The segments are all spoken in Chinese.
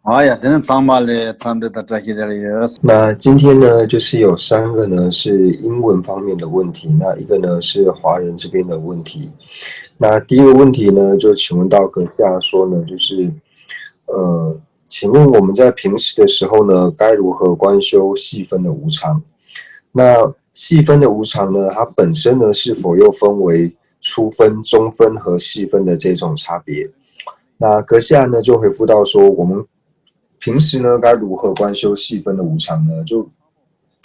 아,야, 너는 장말에 참여다 자기들이었어.那今天呢，就是有3个呢是英文方面的问题，那一个呢是华人这边的问题。那第一个问题呢，就请问到阁下说呢，呃，请问我们在平时的时候呢，该如何观修细分的无常？那细分的无常呢，它本身呢是否又分为初分、中分和细分的这种差别？那阁下呢就回复到说，我们平时呢该如何观修细分的无常呢？就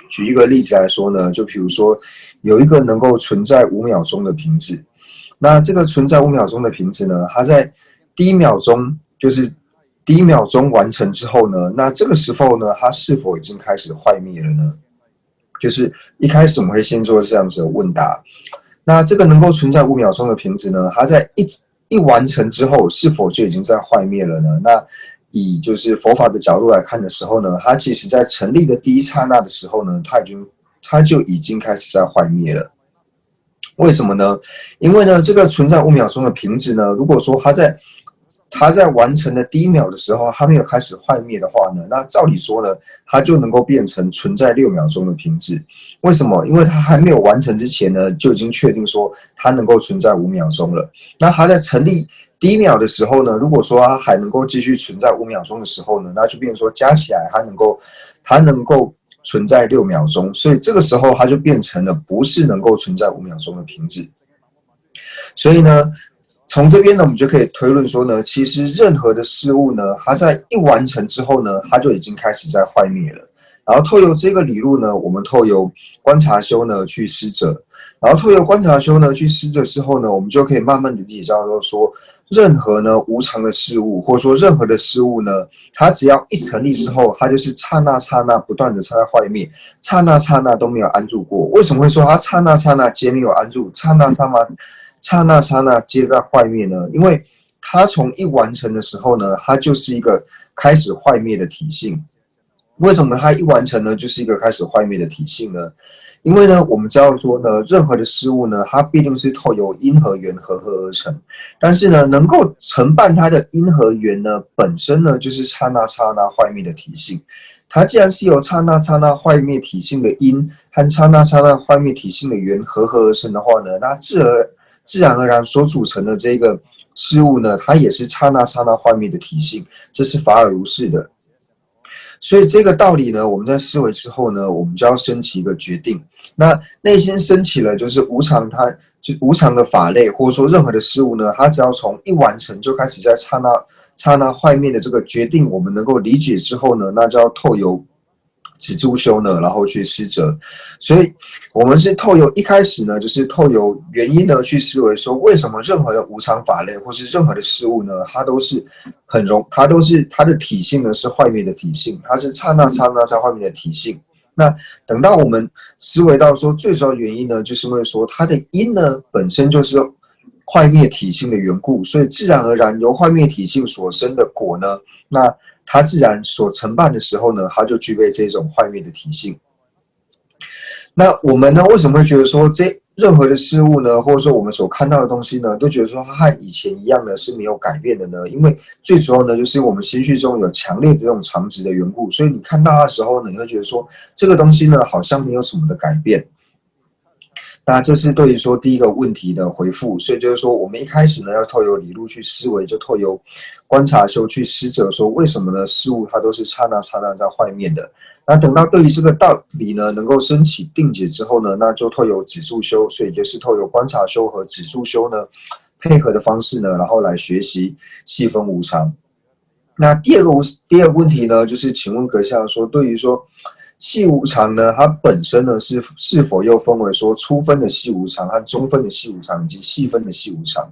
举一个例子来说呢，就比如说有一个能够存在5秒钟的瓶子，那这个存在5秒钟的瓶子呢，它在第一秒钟就是第一秒钟完成之后呢，那这个时候呢，它是否已经开始坏灭了呢？就是一开始我们会先做这样子的问答，那这个能够存在5秒钟的瓶子呢，它在一完成之后，是否就已经在坏灭了呢？那以就是佛法的角度来看的时候呢，它其实在成立的第一刹那的时候呢，它就已经开始在坏灭了。为什么呢？因为呢，这个存在5秒钟的瓶子呢，如果说它在完成的第1秒的时候，它没有开始坏灭的话呢，那照理说呢，它就能够变成存在6秒钟的瓶子。为什么？因为它还没有完成之前呢，就已经确定说它能够存在5秒钟了。那它在成立第1秒的时候呢，如果说它还能够继续存在5秒钟的时候呢，那就变成说加起来它能够存在6秒钟，所以这个时候它就变成了不是能够存在5秒钟的瓶子。所以呢，从这边呢，我们就可以推论说呢，其实任何的事物呢，它在一完成之后呢，它就已经开始在坏灭了。然后透由这个理路呢，我们透由观察修呢去施者，然后透由观察修呢去施者之后呢，我们就可以慢慢的理解到说，任何呢无常的事物，或者说任何的事物呢，它只要一成立之后，它就是刹那刹那不断的在坏灭，刹那刹那都没有安住过。为什么会说它刹那刹那皆没有安住，刹那刹那皆在坏灭呢？因为它从一完成的时候呢，它就是一个开始坏灭的体性。为什么它一完成呢，就是一个开始坏灭的体性呢？因为呢，我们知道说呢，任何的事物呢，它必定是透由因和缘合合而成。但是呢，能够承办它的因和缘呢，本身呢，就是刹那刹那坏灭的体性。它既然是由刹那刹那坏灭体性的因和刹那刹那坏灭体性的缘合合而成的话呢，那自然而然所组成的这个事物呢，它也是刹那刹那坏灭的体性，这是法尔如是的。所以这个道理呢，我们在思维之后呢，我们就要升起一个决定。那内心升起了就是无常，它就无常的法类，或者说任何的事物呢，它只要从一完成就开始在刹那坏灭的这个决定，我们能够理解之后呢，那就要透由止住修呢，然后去施者。所以我们是透由一开始呢，就是透由原因呢去思维说，为什么任何的无常法类或是任何的事物呢，它都是它的体性呢是坏灭的体性，它是刹那刹那在坏灭的体性。那等到我们思维到说最主要原因呢，就是因为说它的因呢本身就是坏灭体性的缘故，所以自然而然由坏灭体性所生的果呢，那它自然所承办的时候呢，它就具备这种坏灭的体性。那我们呢，为什么会觉得说任何的事物呢，或者说我们所看到的东西呢，都觉得说它和以前一样呢是没有改变的呢？因为最主要呢，就是我们心绪中有强烈的这种常识的缘故，所以你看到它的时候呢，你会觉得说这个东西呢好像没有什么的改变。那这是对于说第一个问题的回复，所以就是说我们一开始呢要透由理路去思维，就透由观察修去施者说为什么呢？事物它都是刹那刹那在坏灭的。那等到对于这个道理呢能够升起定解之后呢，那就透由止住修，所以就是透由观察修和止住修呢配合的方式呢，然后来学习细分无常。那第二个问题呢，就是请问阁下说，对于说细无常呢，它本身呢是否又分为说初分的细无常和中分的细无常以及细分的细无常？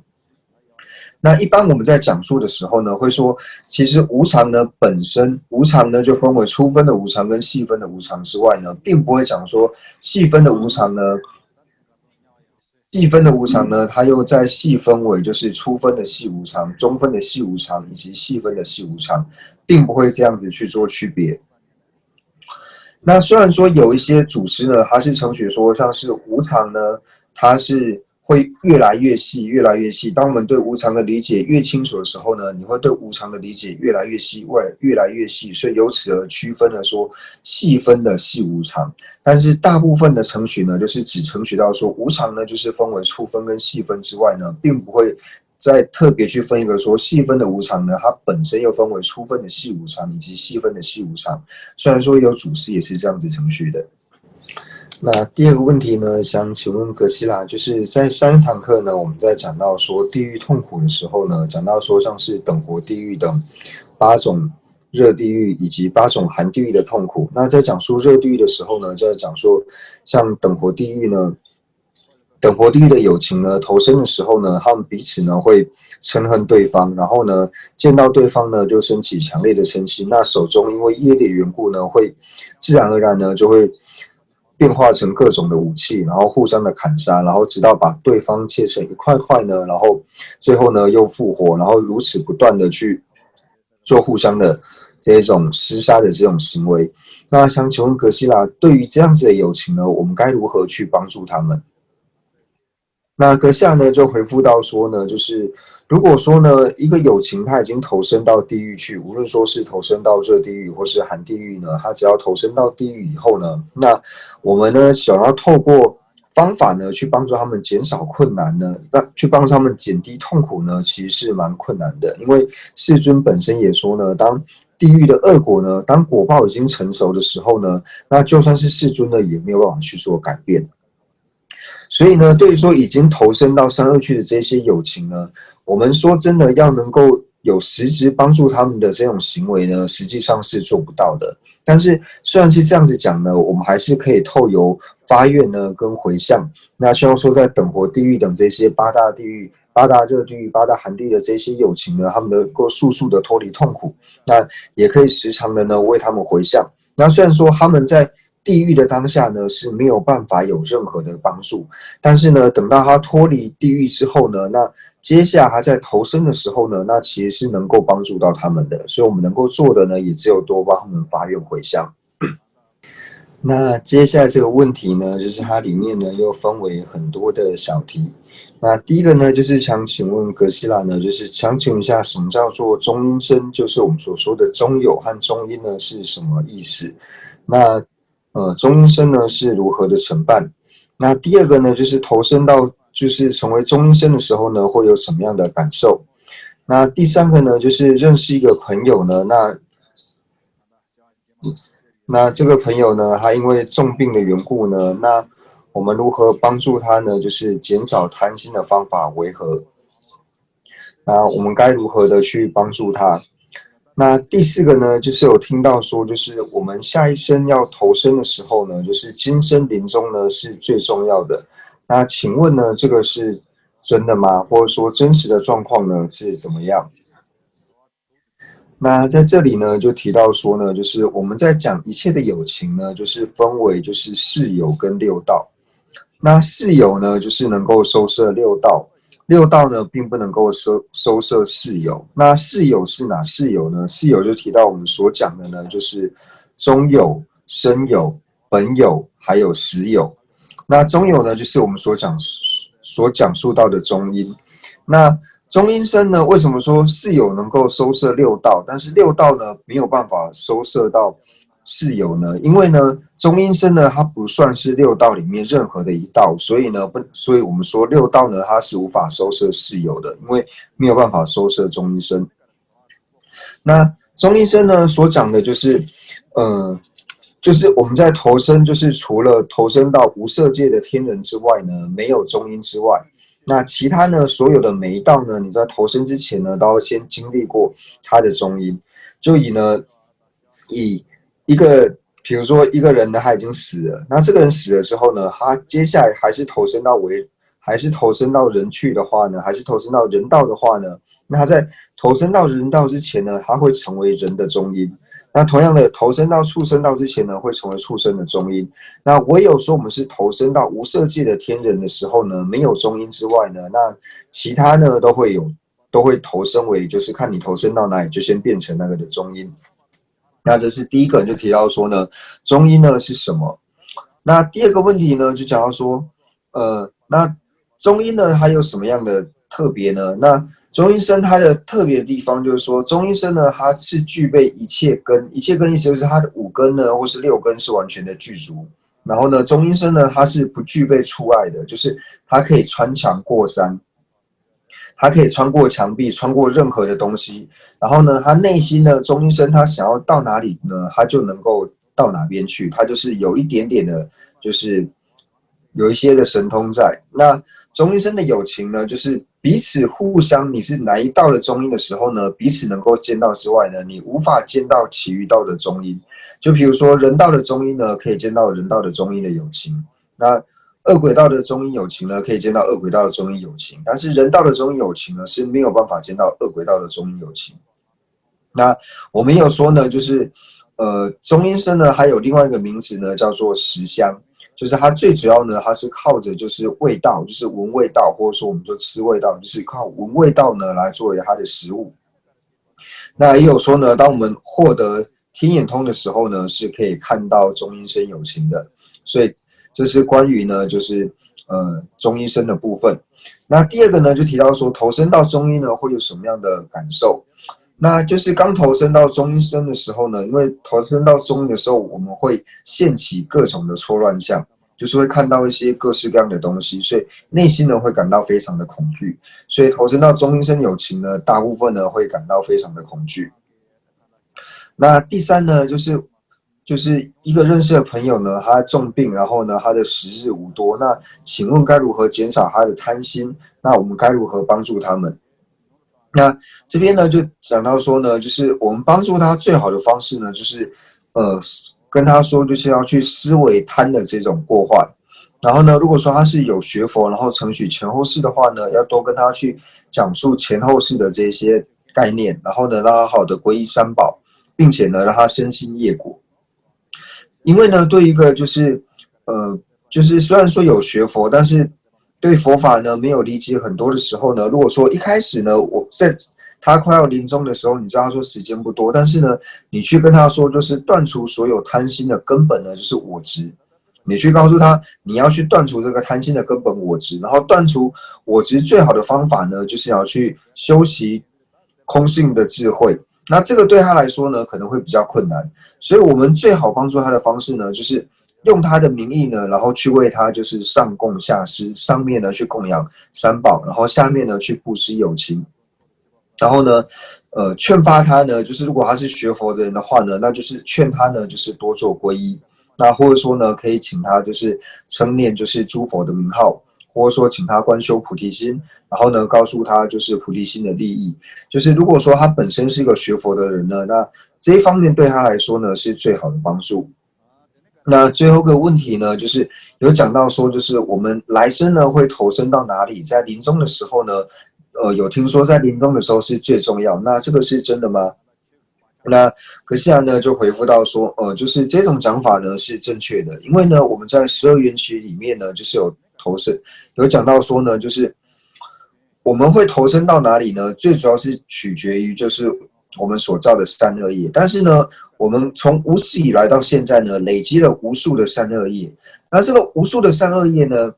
那一般我们在讲述的时候呢，会说，其实无常呢本身，无常呢就分为初分的无常跟细分的无常之外呢，并不会讲说细分的无常呢，它又再细分为就是初分的细无常、中分的细无常以及细分的细无常，并不会这样子去做区别。那虽然说有一些祖师呢，他是承许说像是无常呢，它是会越来越细，越来越细。当我们对无常的理解越清楚的时候呢，你会对无常的理解越来越细，越来越细。所以由此而区分了说细分的细无常。但是大部分的程序呢，就是只程序到说无常呢，就是分为粗分跟细分之外呢，并不会再特别去分一个说细分的无常呢，它本身又分为粗分的细无常以及细分的细无常。虽然说有祖师也是这样子程序的。那第二个问题呢，想请问格西拉，就是在上一堂课呢，我们在讲到说地狱痛苦的时候呢，讲到说像是等活地狱等8种热地狱以及8种寒地狱的痛苦。那在讲述热地狱的时候呢，就在讲说像等活地狱呢，等活地狱的友情呢，投生的时候呢，他们彼此呢会嗔恨对方，然后呢见到对方呢就升起强烈的嗔心，那手中因为业力的缘故呢，会自然而然呢就会变化成各种的武器，然后互相的砍杀，然后直到把对方切成一块块呢，然后最后呢又复活，然后如此不断的去做互相的这种厮杀的这种行为。那想请问格西拉，对于这样子的友情呢，我们该如何去帮助他们？那阁下呢就回复到说呢，就是如果说呢一个友情他已经投身到地狱去，无论说是投身到热地狱或是寒地狱呢，他只要投身到地狱以后呢，那我们呢想要透过方法呢去帮助他们减少困难呢，那去帮助他们减低痛苦呢，其实是蛮困难的，因为世尊本身也说呢，当地狱的恶果呢，当果报已经成熟的时候呢，那就算是世尊呢也没有办法去做改变。所以呢，对于说已经投身到三恶趣的这些友情呢，我们说真的要能够有实质帮助他们的这种行为呢，实际上是做不到的。但是虽然是这样子讲呢，我们还是可以透由发愿呢跟回向，那希望说在等活地狱等这些8大地狱、8大热地狱、8大寒地狱的这些友情呢，他们能够速速的脱离痛苦，那也可以时常的呢为他们回向。那虽然说他们在地狱的当下呢是没有办法有任何的帮助，但是呢，等到他脱离地狱之后呢，那接下来他在投生的时候呢，那其实是能够帮助到他们的，所以我们能够做的呢，也只有多帮他们发愿回向。那接下来这个问题呢，就是它里面呢又分为很多的小题。那第一个呢，就是想请问格西拉呢，就是想请问一下，什么叫做中阴身？就是我们所说的中有和中阴呢是什么意思？那中阴身呢是如何的承办？那第二个呢，就是投身到就是成为中阴身的时候呢，会有什么样的感受？那第三个呢，就是认识一个朋友呢，那这个朋友呢，他因为重病的缘故呢，那我们如何帮助他呢？就是减少贪心的方法为何？那我们该如何的去帮助他？那第四个呢，就是有听到说，就是我们下一生要投生的时候呢，就是今生临终呢是最重要的。那请问呢，这个是真的吗？或者说真实的状况呢是怎么样？那在这里呢，就提到说呢，就是我们在讲一切的友情呢，就是分为就是四有跟六道。那四有呢，就是能够收摄六道。六道呢，并不能够收摄四有。那四有是哪四有呢？四有就提到我们所讲的呢，就是中有、生有、本有，还有实有。那中有呢，就是我们所讲述到的中阴。那中阴身呢，为什么说四有能够收摄六道，但是六道呢没有办法收摄到四有呢？因为呢，中阴身呢，它不算是六道里面任何的一道，所以呢，所以我们说六道呢，它是无法收摄四有的，因为没有办法收摄中阴身。那中阴身呢，所讲的就是，就是我们在投生，就是除了投生到无色界的天人之外呢，没有中阴之外。那其他呢，所有的每一道呢，你在投生之前呢，都要先经历过它的中阴。就以一个，比如说一个人呢，他已经死了，那这个人死了之后呢，他接下来还是投生到人去的话呢，还是投生到人道的话呢，那他在投生到人道之前呢，他会成为人的中阴。那同样的，投身到畜生道之前呢，会成为畜生的中阴。那唯有说我们是投身到无色界的天人的时候呢，没有中阴之外呢，那其他呢都会投身为，就是看你投身到哪里，就先变成那个的中阴。那这是第一个，就提到说呢，中阴呢是什么？那第二个问题呢，就讲到说，那中医呢，它有什么样的特别呢？那中医生它的特别的地方就是说，中医生呢，它是具备一切根，一切根意思就是它的五根呢，或是六根是完全的具足。然后呢，中医生呢，它是不具备出碍的，就是它可以穿墙过山，它可以穿过墙壁，穿过任何的东西。然后呢，他内心呢，中医生他想要到哪里呢，他就能够到哪边去。他就是有一点点的，就是有一些的神通在。那中医生的友情呢，就是彼此互相，你是哪一道的中医的时候呢，彼此能够见到之外呢，你无法见到其余道的中医。就比如说人道的中医呢，可以见到人道的中医的友情。那恶鬼道的中医友情呢，可以见到恶鬼道的中医友情，但是人道的中医友情呢，是没有办法见到恶鬼道的中医友情。那我们也有说呢，就是中医生呢，还有另外一个名字呢，叫做食香，就是它最主要呢，它是靠着就是味道，就是闻味道，或者说我们说吃味道，就是靠闻味道呢来作为它的食物。那也有说呢，当我们获得天眼通的时候呢，是可以看到中医生友情的，所以这是关于呢，就是中医生的部分。那第二个呢，就提到说投身到中医呢会有什么样的感受？那就是刚投身到中医生的时候呢，因为投身到中医的时候，我们会现起各种的错乱象，就是会看到一些各式各样的东西，所以内心呢会感到非常的恐惧。所以投身到中医生友情呢，大部分呢会感到非常的恐惧。那第三呢，就是一个认识的朋友呢，他重病，然后呢，他的时日无多。那请问该如何减少他的贪心？那我们该如何帮助他们？那这边呢，就讲到说呢，就是我们帮助他最好的方式呢，就是跟他说，就是要去思维贪的这种过患。然后呢，如果说他是有学佛，然后承许前后世的话呢，要多跟他去讲述前后世的这些概念，然后呢，让他好的皈依三宝，并且呢，让他身心业果。因为呢，对一个就是虽然说有学佛，但是对佛法呢没有理解很多的时候呢，如果说一开始呢，我在他快要临终的时候，你知道他说时间不多，但是呢，你去跟他说，就是断除所有贪心的根本呢，就是我执。你去告诉他，你要去断除这个贪心的根本我执，然后断除我执最好的方法呢，就是要去修习空性的智慧。那这个对他来说呢，可能会比较困难，所以我们最好帮助他的方式呢，就是用他的名义呢，然后去为他就是上供下施，上面呢去供养三宝，然后下面呢去布施友情，然后呢，劝发他呢，就是如果他是学佛的人的话呢，那就是劝他呢，就是多做皈依。那或者说呢，可以请他就是称念就是诸佛的名号，或者说请他观修菩提心，然后呢，告诉他就是菩提心的利益。就是如果说他本身是一个学佛的人呢，那这一方面对他来说呢是最好的帮助。那最后一个问题呢，就是有讲到说，就是我们来生呢会投身到哪里？在临终的时候呢，有听说在临终的时候是最重要，那这个是真的吗？那可西亚呢就回复到说，就是这种讲法呢是正确的，因为呢我们在12缘起里面呢就是有投身，有讲到说呢，就是我们会投身到哪里呢？最主要是取决于就是我们所造的善恶业，但是呢，我们从无始以来到现在呢，累积了无数的善恶业，那这个无数的善恶业呢，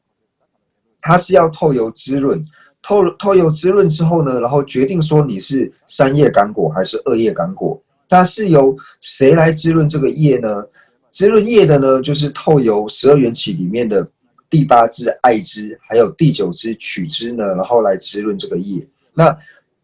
它是要透由滋润。透由滋润之后呢，然后决定说你是善业感果还是恶业感果。它是由谁来滋润这个业呢？滋润业的呢，就是透由12缘起里面的第8支爱支，还有第9支取支呢，然后来滋润这个业。那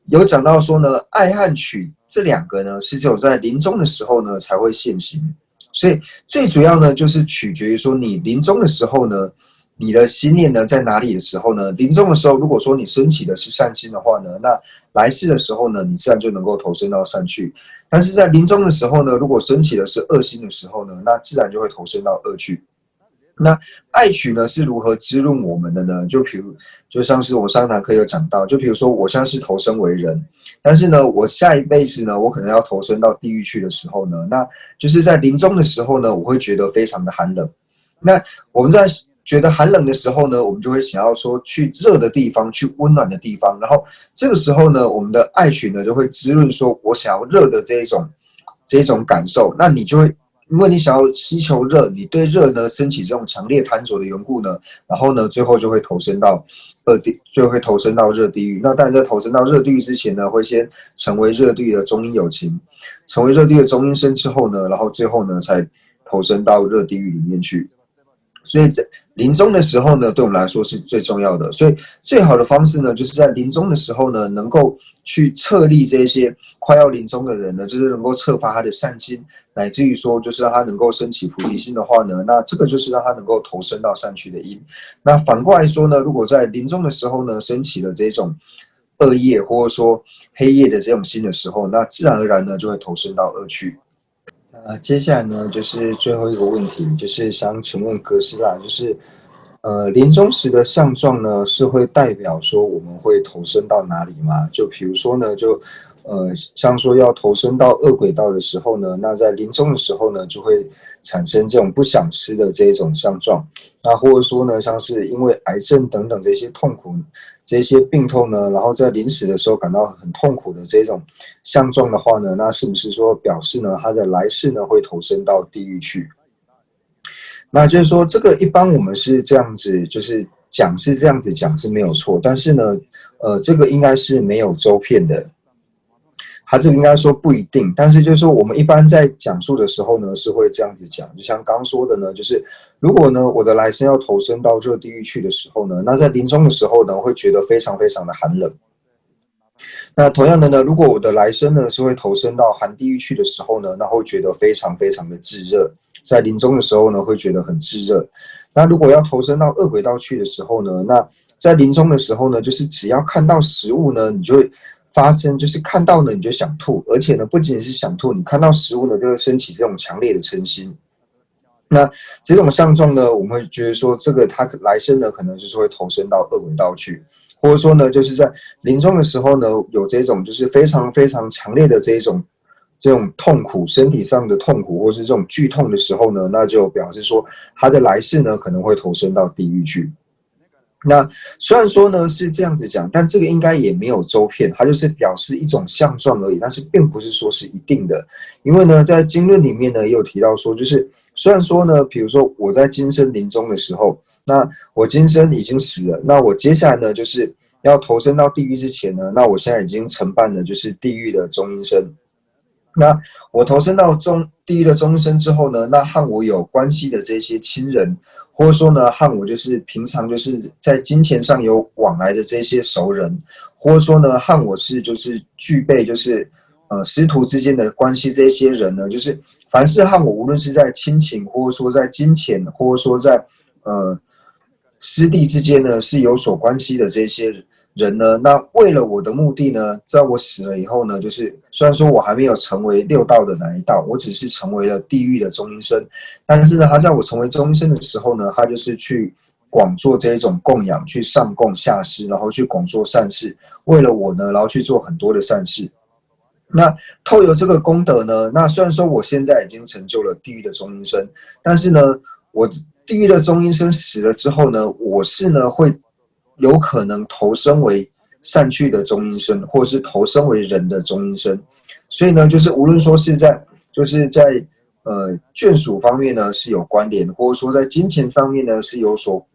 有讲到说呢，爱和取这2个呢，是只有在临终的时候呢才会现行。所以最主要呢，就是取决于说你临终的时候呢，你的心念呢在哪里的时候呢？临终的时候，如果说你升起的是善心的话呢，那来世的时候呢，你自然就能够投身到善去。但是在临终的时候呢，如果升起的是恶心的时候呢，那自然就会投身到恶去。那爱取呢是如何滋润我们的呢？就像是我上堂课有讲到，就比如说我现在是投身为人，但是呢，我下一辈子呢，我可能要投身到地狱去的时候呢，那就是在临终的时候呢，我会觉得非常的寒冷。那我们在觉得寒冷的时候呢，我们就会想要说去热的地方，去温暖的地方，然后这个时候呢，我们的爱取呢就会滋润说我想要热的这一种感受，那你就会因为你想要吸求热，你对热呢升起这种强烈贪着的缘故呢，然后呢最后就会投身到热地狱。那当然在投身到热地狱之前呢，会先成为热地狱的中阴有情，成为热地狱的中阴身之后呢，然后最后呢才投身到热地狱里面去。所以在临终的时候呢，对我们来说是最重要的。所以最好的方式呢，就是在临终的时候呢，能够去策立这些快要临终的人呢，就是能够策发他的善心，乃至于说就是让他能够升起菩提心的话呢，那这个就是让他能够投身到善趣的因。那反过来说呢，如果在临终的时候呢，升起了这种恶业或者说黑夜的这种心的时候，那自然而然呢就会投身到恶趣。接下来呢，就是最后一个问题，就是想请问格斯拉，就是临终时的相状呢，是会代表说我们会投身到哪里吗？就比如说呢，像说要投身到恶鬼道的时候呢，那在临终的时候呢，就会产生这种不想吃的这种相状。那或者说呢，像是因为癌症等等这些痛苦、这些病痛呢，然后在临死的时候感到很痛苦的这种相状的话呢，那是不是说表示呢，他的来世呢会投身到地狱去？那就是说，这个一般我们是这样子，就是是这样子讲是没有错，但是呢，这个应该是没有周遍的。他这个应该说不一定，但是就是说我们一般在讲述的时候呢，是会这样子讲。就像刚说的呢，就是如果呢我的来生要投身到热地狱去的时候呢，那在临终的时候呢，会觉得非常非常的寒冷。那同样的呢，如果我的来生呢是会投身到寒地狱去的时候呢，那会觉得非常非常的炙热，在临终的时候呢会觉得很炙热。那如果要投身到恶鬼道去的时候呢，那在临终的时候呢，就是只要看到食物呢，你就会发生，就是看到呢你就想吐，而且呢不仅是想吐，你看到食物呢就会升起这种强烈的嗔心。那这种相状呢，我们会觉得说，这个他来生呢可能就是会投身到恶鬼道去。或者说呢，就是在临终的时候呢，有这种就是非常非常强烈的这种痛苦，身体上的痛苦，或是这种剧痛的时候呢，那就表示说他的来世呢可能会投身到地狱去。那虽然说呢是这样子讲，但这个应该也没有周遍，它就是表示一种相状而已，但是并不是说是一定的。因为呢，在经论里面呢也有提到说，就是虽然说呢，比如说我在今生临终的时候，那我今生已经死了，那我接下来呢就是要投身到地狱之前呢，那我现在已经承办了就是地狱的中阴身。那我投身到地狱的中阴身之后呢，那和我有关系的这些亲人，或者说呢和我就是平常就是在金钱上有往来的这些熟人，或者说呢和我是就是具备就是师徒之间的关系，这些人呢，就是凡是和我无论是在亲情，或者说在金钱，或者说在师弟之间呢是有所关系的这些人呢，那为了我的目的呢，在我死了以后呢，就是虽然说我还没有成为六道的哪一道，我只是成为了地狱的中阴身，但是呢，他在我成为中阴身的时候呢，他就是去广做这一种供养，去上供下施，然后去广做善事，为了我呢，然后去做很多的善事。那透有这个功德呢，那虽然说我现在已经成就了地狱的中阴身，但是呢，我地狱的中阴身死了之后呢，我是呢会有可能投身为善趣的中阴身，或是投身为人的中阴身。所以呢，就是无论说是在眷属方面呢是有关联，或者说在金钱上面呢是有所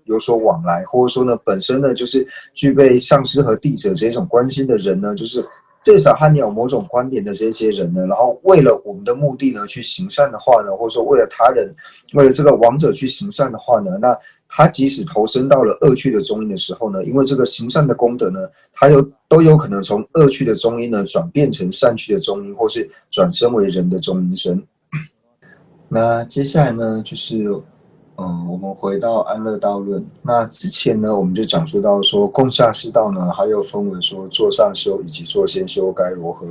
往来，或者说呢本身呢就是具备上师和弟子这种关系的人呢，就是至少和你有某种关联的这些人呢，然后为了我们的目的呢去行善的话呢，或者说为了他人，为了这个亡者去行善的话呢，那他即使投身到了恶趣的中阴的时候呢，因为这个行善的功德呢，他都有可能从恶趣的中阴呢转变成善趣的中阴，或是转生为人的中阴身。那接下来呢，就是我们回到安乐道论。那之前呢，我们就讲述到说，共下士道呢，还有分为说做上修以及做先修该如何。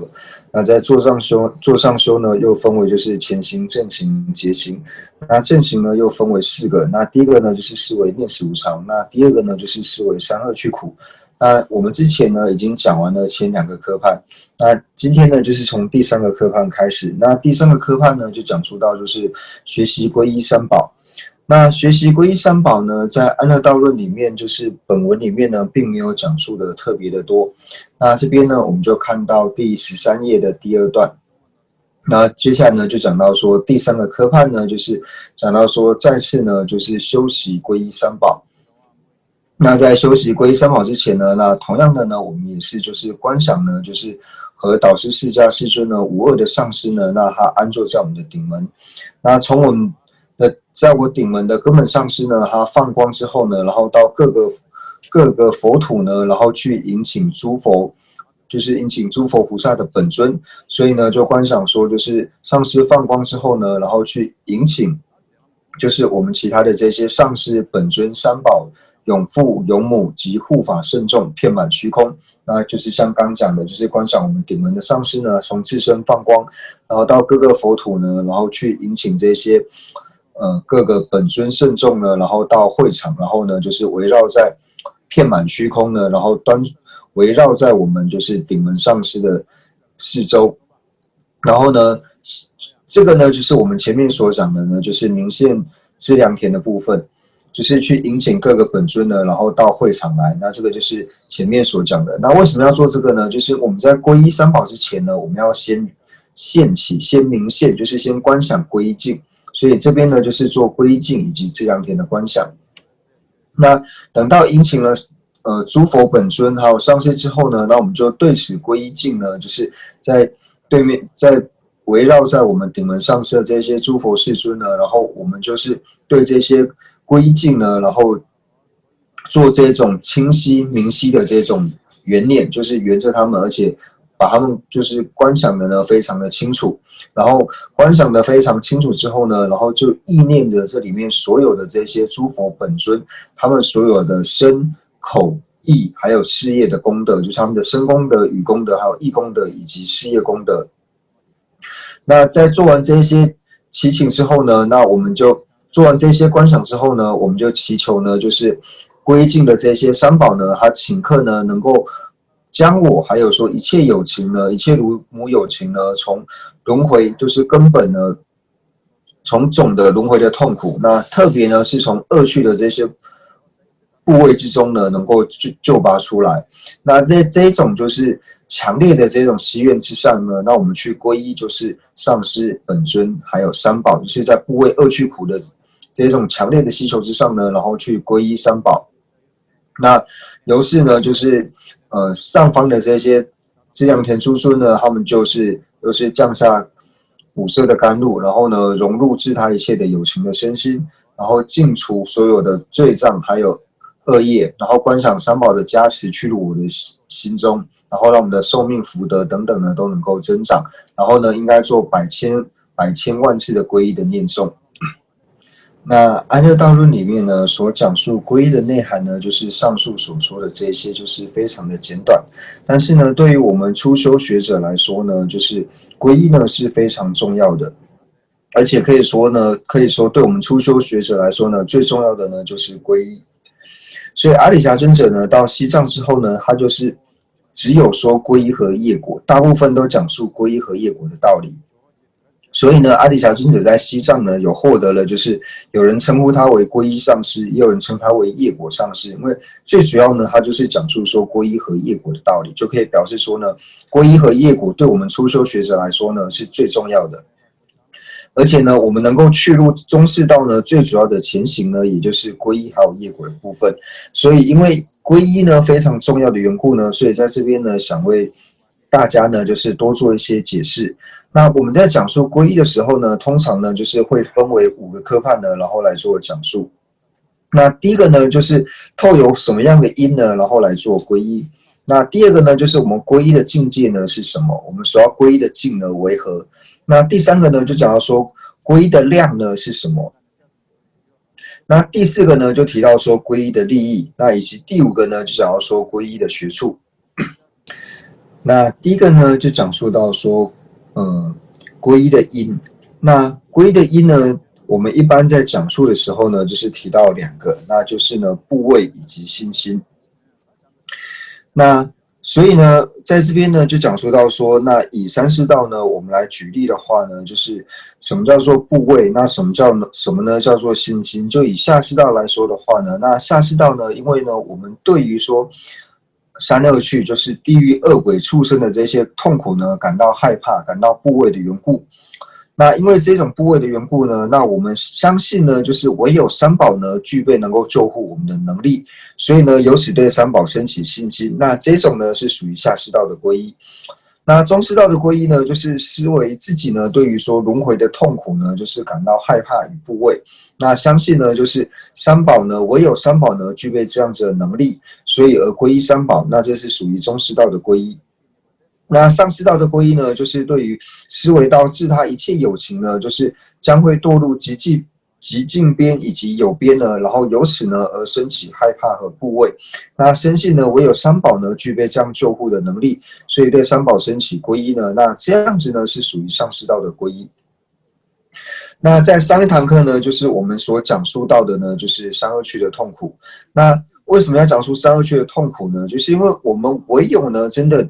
那在做上修呢，又分为就是前行、正行、结行。那正行呢，又分为4个。那第一个呢，就是视为念死无常；那第二个呢，就是视为三恶趣苦。那我们之前呢已经讲完了前2个科判，那今天呢就是从第3个科判开始。那第3个科判呢就讲述到就是学习皈依三宝。那学习皈依三宝呢，在安乐道论里面，就是本文里面呢并没有讲述的特别的多。那这边呢我们就看到第13页的第2段。那接下来呢，就讲到说第3个科判呢，就是讲到说再次呢，就是修习皈依三宝。那在修习皈依三宝之前呢，那同样的呢，我们也是就是观想呢，就是和导师释迦世尊呢无二的上师呢，那他安坐在我们的顶门。那从我们的在我顶门的根本上师呢，他放光之后呢，然后到各个佛土呢，然后去迎请诸佛。就是迎请诸佛菩萨的本尊，所以呢，就观想说，就是上师放光之后呢，然后去迎请，就是我们其他的这些上师本尊三宝、永父、永母及护法圣众遍满虚空。那就是像刚讲的，就是观想我们顶门的上师呢，从自身放光，然后到各个佛土呢，然后去迎请这些各个本尊圣众呢，然后到会场，然后呢，就是围绕在遍满虚空呢，然后围绕在我们就是顶门上师的四周，然后呢，这个呢就是我们前面所讲的呢，就是明现资粮田的部分，就是去迎请各个本尊呢，然后到会场来。那这个就是前面所讲的。那为什么要做这个呢？就是我们在皈依三宝之前呢，我们要先明现，就是先观想皈依境。所以这边呢，就是做皈依境以及资粮田的观想。那等到迎请了诸佛本尊还有上师之后呢，那我们就对此皈依境呢，就是在对面在围绕在我们顶门上师的这些诸佛世尊呢，然后我们就是对这些皈依境呢，然后做这种清晰明晰的这种缘念，就是缘着他们，而且把他们就是观想的呢非常的清楚，然后观想的非常清楚之后呢，然后就意念着这里面所有的这些诸佛本尊，他们所有的身口意还有事业的功德，就是他们的身功德、语功德，还有意功德以及事业功德。那在做完这些祈请之后呢，那我们就做完这些观想之后呢，我们就祈求呢，就是皈敬的这些三宝呢，他请客呢，能够将我还有说一切有情呢，一切如母有情呢，从轮回就是根本呢，从总的轮回的痛苦，那特别呢是从恶趣的这些部位之中呢，能够救拔出来。那这一种就是强烈的这种希愿之上呢，那我们去皈依就是上师本尊还有三宝，就是在部位恶趣苦的这种强烈的需求之上呢，然后去皈依三宝。那由是呢，就是上方的这些资粮田诸尊呢，他们就是降下五色的甘露，然后呢融入至他一切的有情的身心，然后净除所有的罪障还有恶业，然后观赏三宝的加持去入我的心中，然后让我们的寿命福德等等呢都能够增长，然后呢应该做百千万次的皈依的念诵。那安乐道论里面呢所讲述皈依的内涵呢，就是上述所说的这些，就是非常的简短。但是呢，对于我们初修学者来说呢，就是皈依呢是非常重要的，而且可以说对我们初修学者来说呢，最重要的呢就是皈依。所以阿底峡尊者呢到西藏之后呢，他就是只有说皈依和业果，大部分都讲述皈依和业果的道理。所以呢，阿底峡尊者在西藏呢有获得了，就是有人称呼他为皈依上师，也有人称他为业果上师。因为最主要呢，他就是讲述说皈依和业果的道理，就可以表示说呢，皈依和业果对我们初修学者来说呢是最重要的。而且呢，我们能够去入中士道呢，最主要的前行呢，也就是皈依还有业果的部分。所以因为皈依呢非常重要的缘故呢，所以在这边呢想为大家呢就是多做一些解释。那我们在讲述皈依的时候呢，通常呢就是会分为5个科判呢，然后来做讲述。那第一个呢就是透有什么样的因呢，然后来做皈依。那第二个呢就是我们皈依的境界呢是什么，我们所要皈依的境呢为何。那第三个呢就讲到说皈依的量呢是什么。那第四个呢就提到说皈依的利益。那以及第5个呢就讲到说皈依的学处。那第一个呢就讲述到说皈依的因。那皈依的因呢，我们一般在讲述的时候呢，就是提到2个，那就是呢部位以及信心。那所以呢，在这边呢就讲述到说，那以三世道呢，我们来举例的话呢，就是什么叫做部位，那什么呢叫做信心。就以下世道来说的话呢，那下世道呢，因为呢我们对于说三恶趣，就是地狱恶鬼畜生的这些痛苦呢，感到害怕、感到怖畏的缘故。那因为这种部位的缘故呢，那我们相信呢，就是唯有三宝呢具备能够救护我们的能力，所以呢，由此对三宝升起信心。那这种呢是属于下士道的皈依。那中士道的皈依呢，就是思维自己呢对于说轮回的痛苦呢，就是感到害怕与部畏。那相信呢，就是三宝呢，唯有三宝呢具备这样子的能力，所以而皈依三宝。那这是属于中士道的皈依。那上士道的皈依呢，就是对于思维到自他一切有情呢，就是将会堕入极近边以及有边呢，然后由此呢而升起害怕和部畏。那深信呢，唯有三宝呢具备这样救护的能力，所以对三宝升起皈依呢，那这样子呢是属于上士道的皈依。那在上一堂课呢，就是我们所讲述到的呢，就是三恶趣的痛苦。那为什么要讲述三恶趣的痛苦呢？就是因为我们唯有呢，真的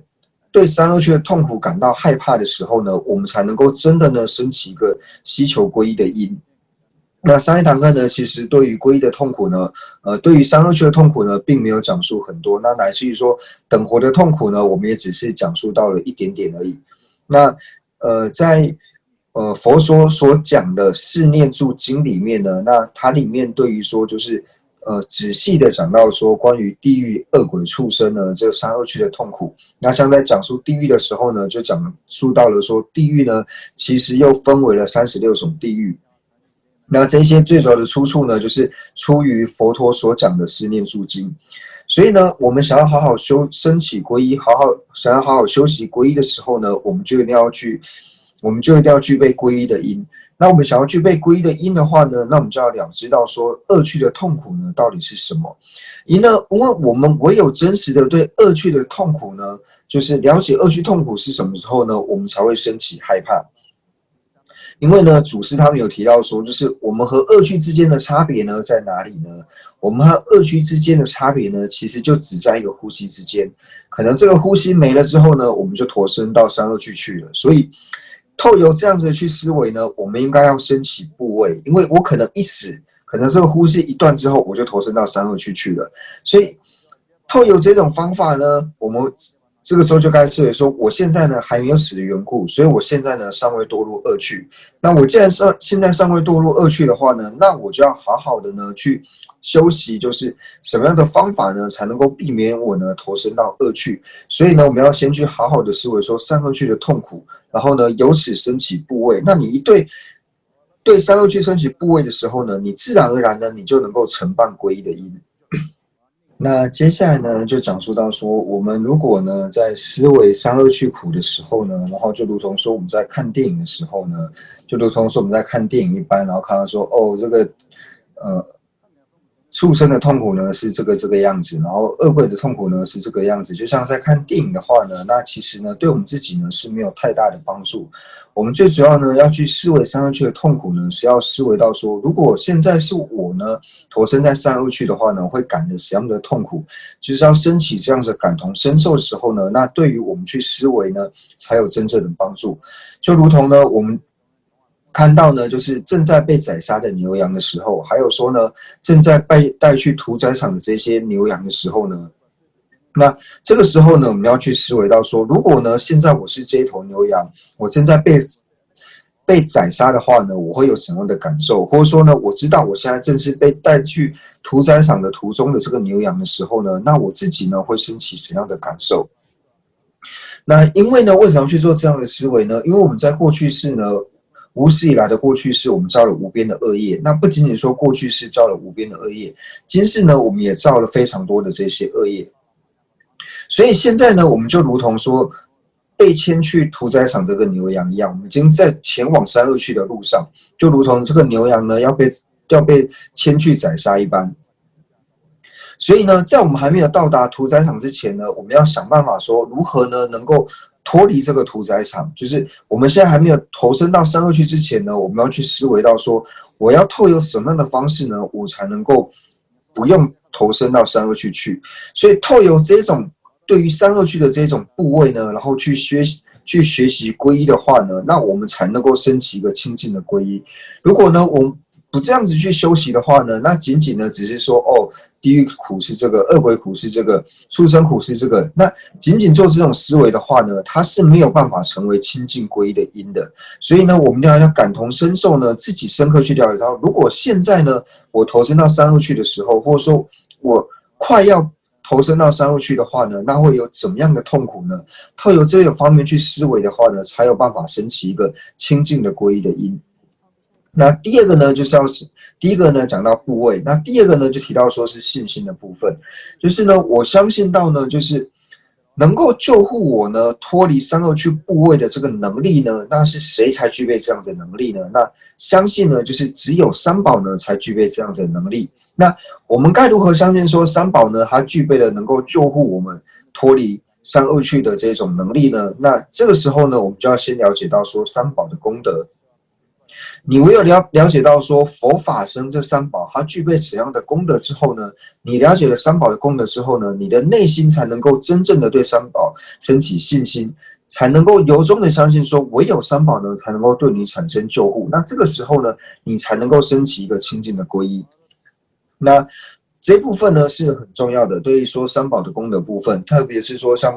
对三恶趣的痛苦感到害怕的时候呢，我们才能够真的呢升起一个希求皈依的因。那上一堂课呢，其实对于皈依的痛苦呢，对于三恶趣的痛苦呢，并没有讲述很多。那乃至于说等活的痛苦呢，我们也只是讲述到了一点点而已。那在佛说所讲的四念住经里面呢，那它里面对于说就是仔细的讲到说关于地狱恶鬼畜生呢这三恶趣的痛苦。那像在讲述地狱的时候呢，就讲述到了说地狱呢其实又分为了36种地狱。那这些最主要的出处呢，就是出于佛陀所讲的四念住经。所以呢，我们想要好好升起皈依，想要好好修习皈依的时候呢，我们就一定要具备皈依的因。那我们想要具备皈依的因的话呢，那我们就要了知到说恶趣的痛苦呢到底是什么。因为我们唯有真实的对恶趣的痛苦呢，就是了解恶趣痛苦是什么时候呢，我们才会升起害怕。因为呢，祖师他们有提到说，就是我们和恶趣之间的差别呢在哪里呢？我们和恶趣之间的差别呢，其实就只在一个呼吸之间。可能这个呼吸没了之后呢，我们就投身到三恶趣去了。所以透由这样子的去思维呢，我们应该要升起部位，因为我可能一死，可能这个呼吸一断之后，我就投身到三恶趣去了。所以透由这种方法呢，我们这个时候就该思维说，我现在呢还没有死的缘故，所以我现在呢尚未堕入恶趣。那我既然现在尚未堕入恶趣的话呢，那我就要好好的呢去修习，就是什么样的方法呢才能够避免我呢投身到恶趣。所以呢，我们要先去好好的思维说三恶趣的痛苦，然后呢由此升起部位。那你一对三恶趣升起部位的时候呢，你自然而然呢你就能够承办皈依的因。那接下来呢，就讲述到说，我们如果呢在思维三恶趣苦的时候呢，然后就如同说我们在看电影的时候呢，就如同说我们在看电影一般，然后看到说，哦，这个畜生的痛苦呢是这个样子，然后恶鬼的痛苦呢是这个样子。就像在看电影的话呢，那其实呢对我们自己呢是没有太大的帮助。我们最主要呢要去思维三恶趣的痛苦呢，是要思维到说，如果现在是我呢投身在三恶趣的话呢，会感着什么样的痛苦，就是要升起这样的感同身受的时候呢，那对于我们去思维呢才有真正的帮助。就如同呢我们看到呢，就是正在被宰杀的牛羊的时候，还有说呢，正在被带去屠宰场的这些牛羊的时候呢，那这个时候呢，我们要去思维到说，如果呢，现在我是这一头牛羊，我正在被宰杀的话呢，我会有什么样的感受？或者说呢，我知道我现在正是被带去屠宰场的途中的这个牛羊的时候呢，那我自己呢会升起什么样的感受？那因为呢，为什么要去做这样的思维呢？因为我们在过去世呢。无始以来的过去世，我们造了无边的恶业。那不仅仅说过去世造了无边的恶业，今世呢，我们也造了非常多的这些恶业。所以现在呢，我们就如同说被牵去屠宰场这个牛羊一样，我们已经在前往三恶趣的路上，就如同这个牛羊呢要被牵去宰杀一般。所以呢，在我们还没有到达屠宰场之前呢，我们要想办法说如何呢能够脱离这个屠宰场。就是我们现在还没有投身到三恶趣之前呢，我们要去思维到说，我要透过什么样的方式呢，我才能够不用投身到三恶趣去。所以透过这种对于三恶趣的这种部位呢，然后去学习皈依的话呢，那我们才能够升起一个清净的皈依。如果呢我们不这样子去修习的话呢，那仅仅呢只是说，哦，地狱苦是这个，恶鬼苦是这个，畜生苦是这个。那仅仅做这种思维的话呢，它是没有办法成为清净皈依的因的。所以呢，我们要感同身受呢，自己深刻去了解到，如果现在呢，我投身到三恶趣的时候，或者说我快要投身到三恶趣的话呢，那会有怎么样的痛苦呢？透由这个方面去思维的话呢，才有办法升起一个清净的皈依的因。那第二个呢，就是第一个呢讲到部位，那第二个呢就提到说是信心的部分，就是呢我相信到呢就是能够救护我呢脱离三恶趣部位的这个能力呢，那是谁才具备这样子的能力呢？那相信呢就是只有三宝呢才具备这样子的能力。那我们该如何相信说三宝呢它具备了能够救护我们脱离三恶趣的这种能力呢？那这个时候呢我们就要先了解到说三宝的功德。你唯有了解到说佛法僧这三宝它具备怎样的功德之后呢，你了解了三宝的功德之后呢，你的内心才能够真正的对三宝升起信心，才能够由衷的相信说唯有三宝呢才能够对你产生救护。那这个时候呢，你才能够升起一个清净的皈依。那这部分呢是很重要的，对于说三宝的功德部分，特别是说像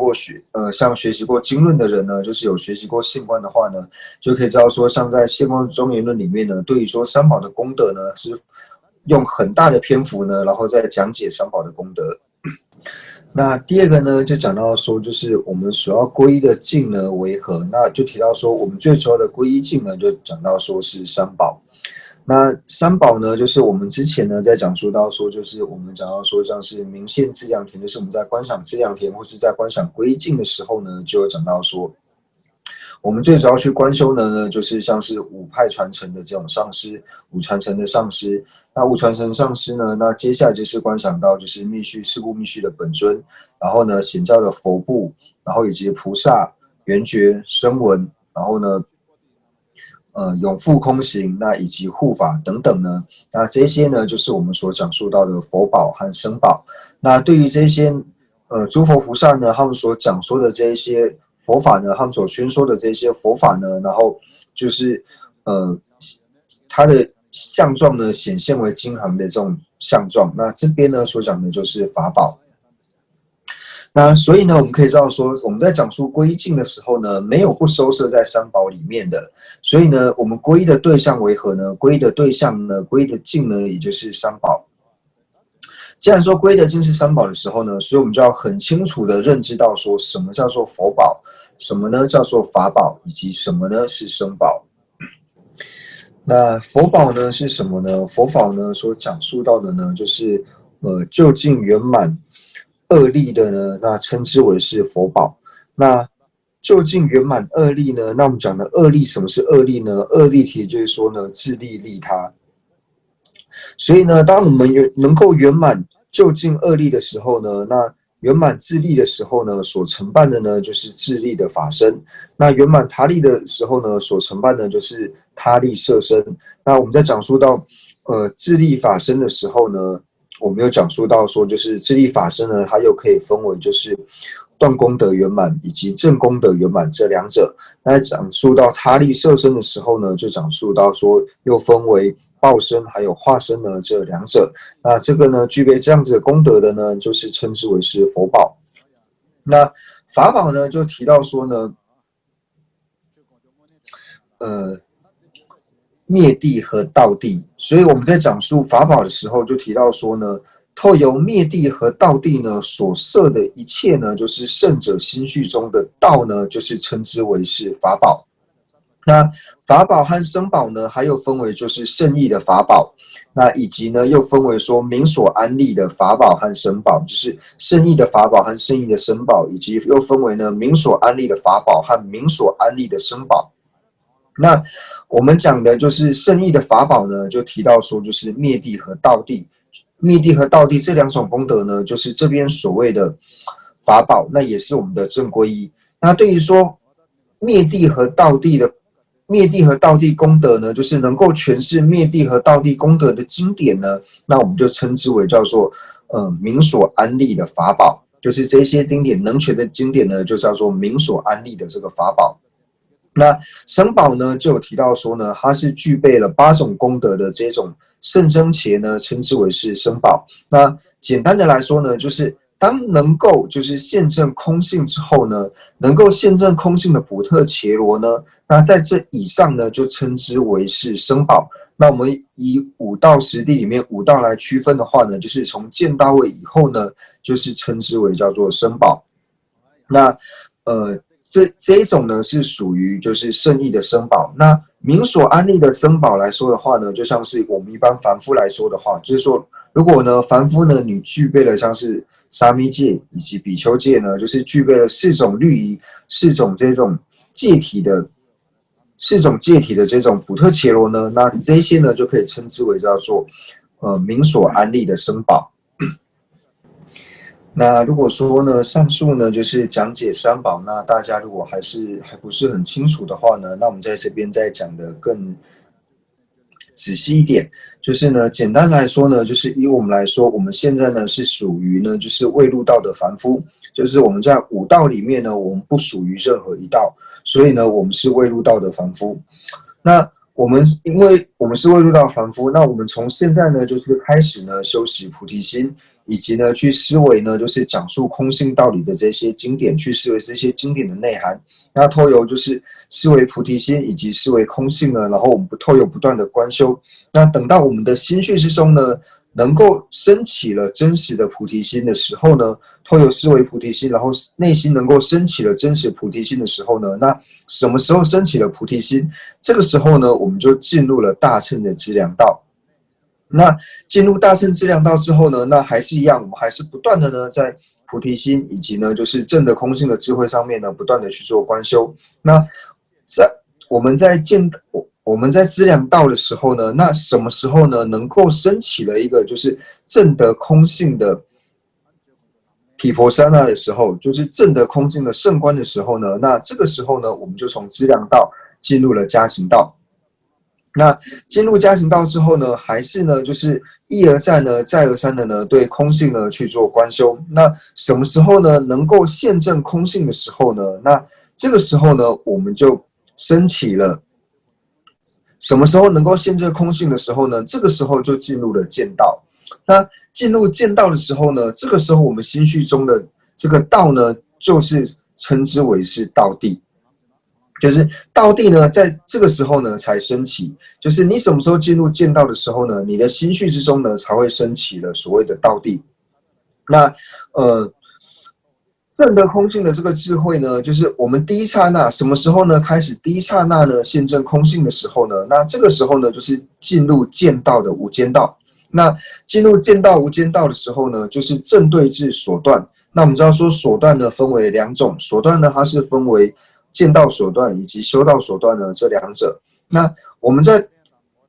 学习过经论的人呢，就是有学习过现观的话呢，就可以知道说，像在现观庄严论里面呢，对于说三宝的功德呢，是用很大的篇幅呢，然后再讲解三宝的功德。那第二个呢，就讲到说，就是我们所要皈依的境呢为何？那就提到说，我们最主要的皈依境呢，就讲到说是三宝。那三宝呢，就是我们之前呢在讲述到说，就是我们讲到说像是明现资粮田，就是我们在观想资粮田或是在观想皈依境的时候呢，就有讲到说，我们最主要去观修呢，就是像是五派传承的这种上师，五传承的上师。那五传承上师呢，那接下来就是观想到就是密续四故密续的本尊，然后呢显教的佛部，然后以及菩萨、圆觉、声闻，然后呢。永复空行，那以及护法等等呢，那这些呢就是我们所讲述到的佛宝和僧宝。那对于这些诸佛菩萨呢，他们所讲说的这些佛法呢，他们所宣说的这些佛法呢，然后就是它的相状呢显现为金行的这种相状。那这边呢所讲的就是法宝。那所以呢，我们可以知道说，我们在讲述皈依境的时候呢，没有不收摄在三宝里面的。所以呢，我们皈依的对象为何呢？皈依的对象呢，皈依的境呢，也就是三宝。既然说皈依的境是三宝的时候呢，所以我们就要很清楚的认知到说，什么叫做佛宝，什么呢叫做法宝，以及什么呢是僧宝。那佛宝呢是什么呢？佛宝呢所讲述到的呢，就是究竟圆满。恶力的呢，那称之为是佛宝。那究竟圆满恶力呢？那我们讲的恶力，什么是恶力呢？恶力其实就是说呢，自利利他。所以呢，当我们能够圆满究竟恶力的时候呢，那圆满自利的时候呢，所承办的呢就是自利的法身。那圆满他利的时候呢，所承办的就是他利色身。那我们在讲述到自利法身的时候呢，我们有讲述到说，就是自利法身呢，它又可以分为就是断功德圆满以及正功德圆满这两者。那讲述到他利色身的时候呢，就讲述到说又分为报身还有化身呢这两者。那这个呢，具备这样子的功德的呢，就是称之为是佛宝。那法宝呢，就提到说呢，灭地和道地，所以我们在讲述法宝的时候，就提到说呢，透由灭地和道地呢所摄的一切呢，就是圣者心绪中的道呢，就是称之为是法宝。那法宝和僧宝呢，还有分为就是圣意的法宝，那以及呢又分为说明所安立的法宝和僧宝，就是圣意的法宝和圣意的僧宝，以及又分为呢明所安立的法宝和明所安立的僧宝。那我们讲的就是圣意的法宝呢，就提到说就是灭地和道地。灭地和道地这两种功德呢，就是这边所谓的法宝，那也是我们的正皈依。那对于说灭地和道地功德呢，就是能够诠释灭地和道地功德的经典呢，那我们就称之为叫做明所安立的法宝，就是这些经典能诠的经典呢，就叫做明所安立的这个法宝。那生宝呢，就有提到说呢，它是具备了8种功德的这种甚深伽呢，称之为是生宝。那简单的来说呢，就是当能够就是现证空性之后呢，能够现证空性的补特伽罗呢，那在这以上呢，就称之为是生宝。那我们以五道十地里面五道来区分的话呢，就是从见到位以后呢，就是称之为叫做生宝。那这一种呢是属于就是圣意的生宝。那明所安立的生宝来说的话呢，就像是我们一般凡夫来说的话，就是说，如果呢凡夫呢你具备了像是沙弥戒以及比丘戒呢，就是具备了4种律仪、4种这种戒体的这种补特伽罗呢，那这些呢就可以称之为叫做明所安立的生宝。那如果说呢，上述呢就是讲解三宝，那大家如果还不是很清楚的话呢，那我们在这边再讲的更仔细一点，就是呢，简单来说呢，就是以我们来说，我们现在呢是属于呢就是未入道的凡夫，就是我们在5道里面呢，我们不属于任何一道，所以呢，我们是未入道的凡夫。那因为我们是未入道凡夫，那我们从现在呢，就是开始呢修习菩提心，以及呢去思维呢，就是讲述空性道理的这些经典，去思维这些经典的内涵。那透由就是思维菩提心以及思维空性呢，然后我们透由不断的观修，那等到我们的心绪之中呢，能够升起了真实的菩提心的时候呢，透由思维菩提心，然后内心能够升起了真实菩提心的时候呢，那什么时候升起了菩提心？这个时候呢，我们就进入了大乘的资粮道。那进入大乘资粮道之后呢，那还是一样，我们还是不断的呢，在菩提心以及呢，就是正的空性的智慧上面呢，不断的去做观修。那我们在资粮道的时候呢，那什么时候呢，能够升起了一个就是正的空性的毗婆舍那的时候，就是正的空性的圣观的时候呢，那这个时候呢，我们就从资粮道进入了加行道。那进入加行道之后呢，还是呢，就是一而再呢，再而三的呢，对空性呢去做观修。那什么时候呢，能够现证空性的时候呢？那这个时候呢，我们就升起了。什么时候能够现证空性的时候呢？这个时候就进入了见道。那进入见道的时候呢，这个时候我们心绪中的这个道呢，就是称之为是道地。就是道地呢，在这个时候呢才升起。就是你什么时候进入见道的时候呢，你的心绪之中呢才会升起了所谓的道地。那正得空性的这个智慧呢，就是我们第一刹那什么时候呢开始第一刹那呢现证空性的时候呢，那这个时候呢就是进入见道的无间道。那进入见道无间道的时候呢，就是正对治所断。那我们知道说所断呢分为2种，所断呢它是分为见道所断以及修道所断呢这2者。那我们在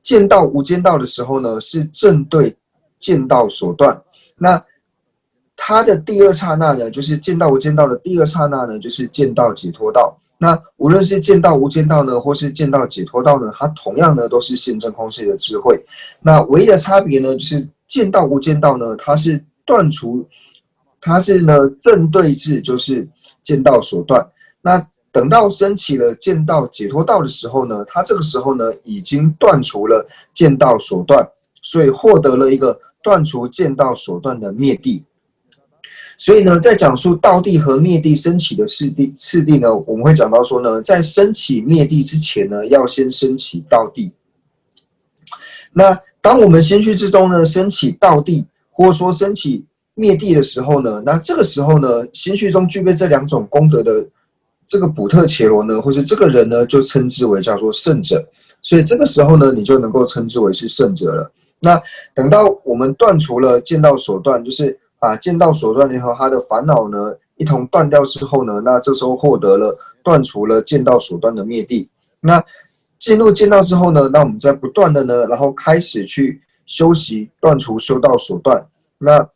见道无间道的时候呢，是正对见道所断。那它的第2刹那呢，就是见道无间道的第2刹那呢，就是见道解脱道。那无论是见道无间道呢，或是见道解脱道呢，它同样呢都是现证空性的智慧。那唯一的差别呢，就是见道无间道呢，它是呢正对治，就是见道所断。那等到升起了见道解脱道的时候呢，它这个时候呢已经断除了见道所断，所以获得了一个断除见道所断的灭地。所以呢，在讲述道地和灭地升起的次第呢，我们会讲到说呢，在升起灭地之前呢，要先升起道地。那当我们心绪之中呢升起道地，或者说升起灭地的时候呢，那这个时候呢，心绪中具备这2种功德的这个补特伽罗呢，或是这个人呢，就称之为叫做圣者。所以这个时候呢，你就能够称之为是圣者了。那等到我们断除了见道所断，就是把见道所断和他的烦恼呢一同断掉之后呢，那这时候获得了断除了见道所断的灭地。那进入见道之后呢，那我们再不断的呢，然后开始去修习断除修道所断。那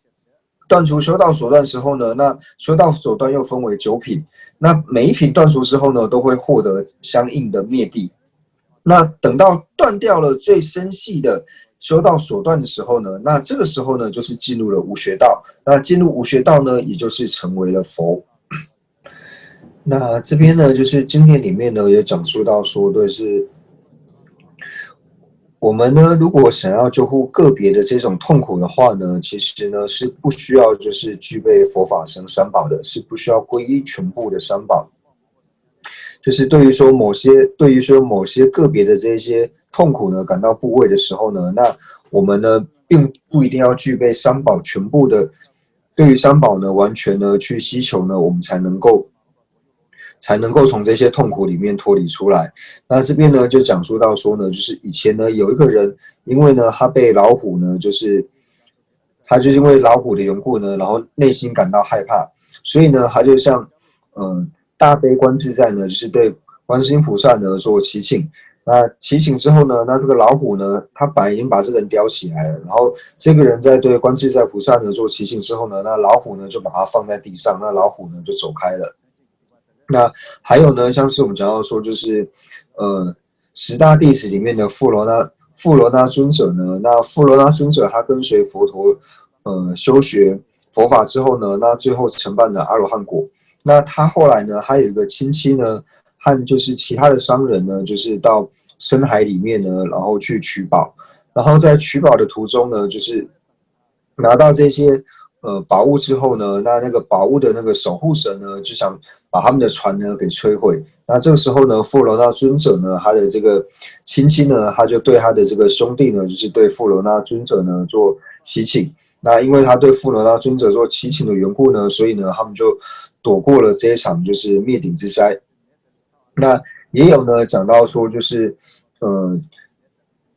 断除修道所断的时候呢，那修道所断又分为9品。那每一品断除之后呢，都会获得相应的灭地。那等到断掉了最深细的修道所断的时候呢，那这个时候呢，就是进入了无学道。那进入无学道呢，也就是成为了佛。那这边呢，就是经典里面呢也讲述到说的是，我们呢如果想要救护个别的这种痛苦的话呢，其实呢是不需要就是具备佛法僧三宝的，是不需要皈依全部的三宝。就是对于说某些个别的这些痛苦呢感到部位的时候呢，那我们呢并不一定要具备三宝全部的，对于三宝呢完全呢去希求呢，我们才能够从这些痛苦里面脱离出来。那这边呢就讲述到说呢，就是以前呢有一个人，因为呢他被老虎呢，他就是因为老虎的缘故呢，然后内心感到害怕，所以呢他就像大悲观自在呢，就是对观世音菩萨呢做祈请。那祈请之后呢，那这个老虎呢，他本来已经把这个人叼起来了，然后这个人在对观自在菩萨呢做祈请之后呢，那老虎呢就把它放在地上，那老虎呢就走开了。那还有呢，像是我们讲到说，就是十大弟子里面的富罗那尊者呢，那富罗那尊者他跟随佛陀修学佛法之后呢，那最后承办了阿罗汉果。那他后来呢，还有一个亲戚呢，和就是其他的商人呢，就是到深海里面呢，然后去取宝，然后在取宝的途中呢，就是拿到这些宝物之后呢，那个宝物的那个守护神呢，就想把他们的船呢给摧毁。那这个时候呢，富罗那尊者呢，他的这个亲戚呢，他就对他的这个兄弟呢，就是对富罗那尊者呢做祈请。那因为他对富罗那尊者做祈请的缘故呢，所以呢，他们就躲过了这一场就是灭顶之灾。那也有呢讲到说，就是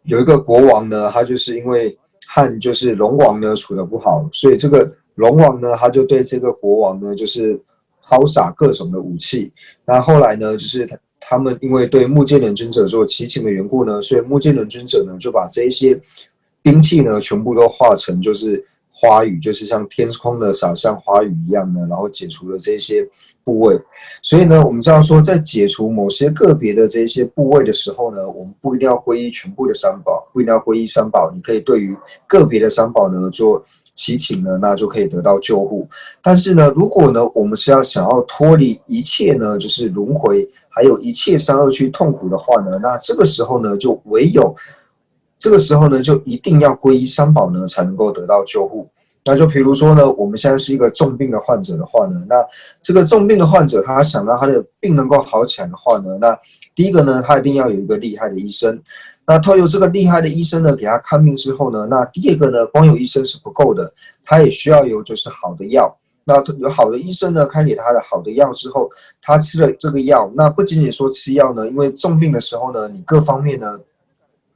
有一个国王呢，他就是因为和就是龙王呢处得不好，所以这个龙王呢，他就对这个国王呢，就是抛洒各种的武器。那后来呢，就是他们因为对目犍连尊者做祈请的缘故呢，所以目犍连尊者呢就把这些兵器呢全部都化成就是花雨，就是像天空的洒像花雨一样呢，然后解除了这些部位。所以呢，我们知道说，在解除某些个别的这些部位的时候呢，我们不一定要皈依全部的三宝，不一定要皈依三宝，你可以对于个别的三宝呢做祈请呢，那就可以得到救护。但是呢，如果呢，我们是想要脱离一切呢，就是轮回，还有一切三恶趣痛苦的话呢，那这个时候呢，就一定要皈依三宝呢，才能够得到救护。那就比如说呢，我们现在是一个重病的患者的话呢，那这个重病的患者他想让他的病能够好起来的话呢，那第一个呢，他一定要有一个厉害的医生。那透过这个厉害的医生呢，给他看病之后呢，那第二个呢，光有医生是不够的，他也需要有就是好的药。那有好的医生呢，开给他的好的药之后，他吃了这个药，那不仅仅说吃药呢，因为重病的时候呢，你各方面呢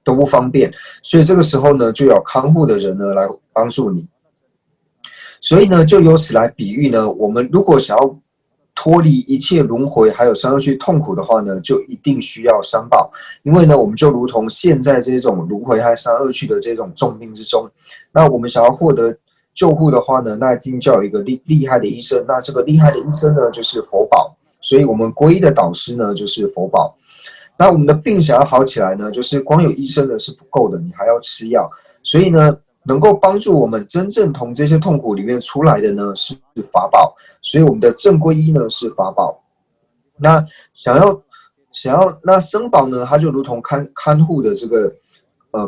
都不方便，所以这个时候呢，就有看护的人呢来帮助你。所以呢，就由此来比喻呢，我们如果想要脱离一切轮回还有三恶趣痛苦的话呢，就一定需要三宝。因为呢，我们就如同现在这种轮回和三恶趣的这种重病之中，那我们想要获得救护的话呢，那一定就要有一个厉害的医生。那这个厉害的医生呢，就是佛宝。所以我们皈依的导师呢，就是佛宝。那我们的病想要好起来呢，就是光有医生呢是不够的，你还要吃药。所以呢，能够帮助我们真正从这些痛苦里面出来的呢是法宝。所以我们的正皈依呢是法宝。那那僧宝呢，它就如同看护的这个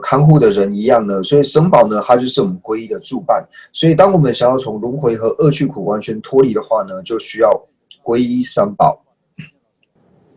看护的人一样呢，所以僧宝呢，它就是我们皈依的助伴。所以当我们想要从轮回和恶趣苦完全脱离的话呢，就需要皈依三宝。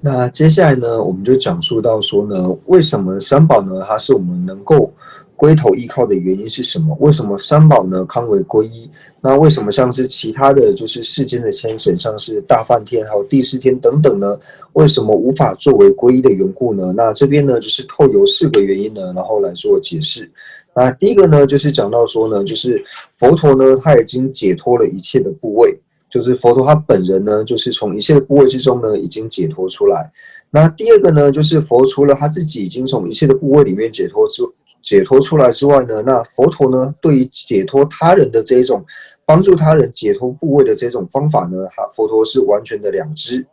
那接下来呢，我们就讲述到说呢，为什么三宝呢，它是我们能够归头依靠的原因是什么？为什么三宝呢堪为皈依？那为什么像是其他的就是世间的天神，像是大梵天还有第四天等等呢，为什么无法作为皈依的缘故呢？那这边呢，就是透由4个原因呢，然后来做解释。那第一个呢，就是讲到说呢，就是佛陀呢，他已经解脱了一切的部位。就是佛陀他本人呢，就是从一切的部位之中呢，已经解脱出来。那第二个呢，就是佛除了他自己已经从一切的部位里面解脱出来之外呢，那佛陀呢，对于解脱他人的这种帮助他人解脱部位的这种方法呢，佛陀是完全的两知。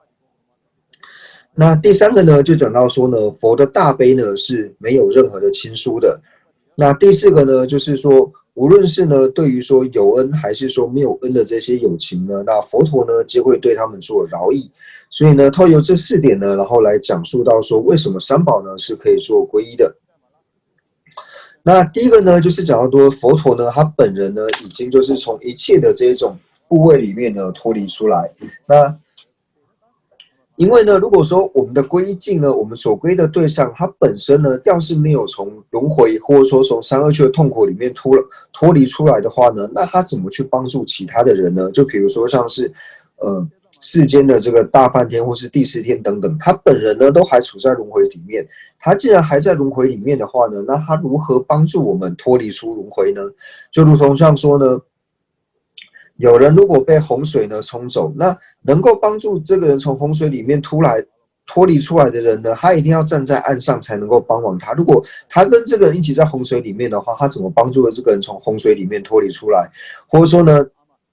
那第三个呢，就讲到说呢，佛的大悲呢是没有任何的亲疏的。那第四个呢，就是说，无论是呢对于说有恩还是说没有恩的这些有情呢，那佛陀呢皆会对他们做饶益。所以呢，透由这4点呢，然后来讲述到说为什么三宝呢是可以做皈依的。那第一个呢，就是讲到说佛陀呢，他本人呢，已经就是从一切的这种部位里面呢脱离出来。那因为呢，如果说我们的皈依境呢，我们所皈的对象，它本身呢，要是没有从轮回或者说从三恶趣的痛苦里面脱离出来的话呢，那他怎么去帮助其他的人呢？就比如说像是，世间的这个大梵天或是第四天等等，他本人呢都还处在轮回里面。他既然还在轮回里面的话呢，那他如何帮助我们脱离出轮回呢？就如同像说呢，有人如果被洪水呢冲走，那能够帮助这个人从洪水里面脱离出来的人呢，他一定要站在岸上才能够帮忙他。如果他跟这个人一起在洪水里面的话，他怎么帮助了这个人从洪水里面脱离出来？或者说呢，